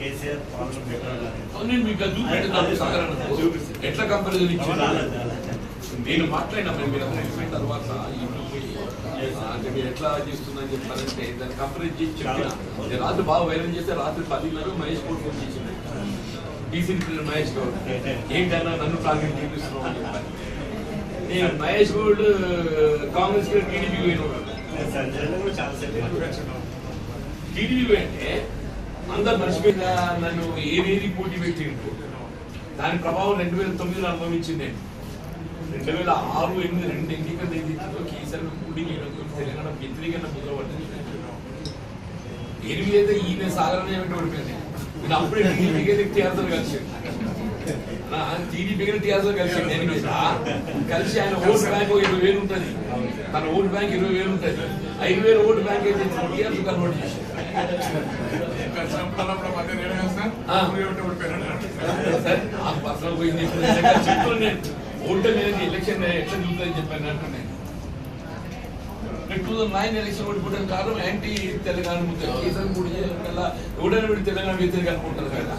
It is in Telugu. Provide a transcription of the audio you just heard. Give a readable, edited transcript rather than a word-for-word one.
కేసీఆర్ పాలన బెటర్. నేను మీకు ఎట్లా కంపారిజన్ ఇచ్చాను నేను మాట్లాడినా మీరు అయిపోయిన తర్వాత అంటే మీరు ఎట్లా చేస్తుందని చెప్పారంటే దాన్ని కంపేర్ చేసి చెప్పిన రాత్రి బాగా వైరల్ చేస్తే రాత్రి 10:30 మహేష్ గౌడ్ ఫోన్ చేసింది డీసీపీ మహేష్ గౌడ్ ఏంటన్నా నన్ను టార్గెట్ చేపిస్తున్నావు అని చెప్పాను. నేను మహేష్ గౌడ్ కాంగ్రెస్ టీడీపీ పోయినాడు టీడీపీ అంటే అందరు మర్చిపోయినా నన్ను ఏదేది పోటీ పెట్టిండు దాని ప్రభావం 2009లో అనుభవించింది. నేను 2006, 2008 రెండు ఎన్నికల నేతృత్వంలో కేసీఆర్ పోటీ చేయడం తెలంగాణ వ్యతిరేకంగా ముద్రపడ్డది. 8 అయితే ఈయన సాగరనే ఓడిపోయింది. నేను అప్పుడే టీడీపీకి టీఆర్ఎస్ కలిసి టీడీపీకి టీఆర్ఎస్ కలిసి ఆయన ఓటు బ్యాంక్ 20,000 ఉంటుంది. తన ఓటు బ్యాంక్ 20,000 ఉంటుంది. 5,000 ఓటు బ్యాంక్ అయితే టీఆర్ఎస్ కన్వర్ట్ చేసి పర్సనల్ పోయింది చెప్తాను నేను ఓటు అనేది ఎలక్షన్ ఎట్లా చూస్తుందని చెప్పాను అంటే 2009 ఎలక్షన్ ఓడిపోవడం కారణం యాంటీ తెలంగాణ ముద్ర కేసీఆర్ కూడా ఎవడైనా తెలంగాణ వ్యతిరేక అనుకుంటారు కదా.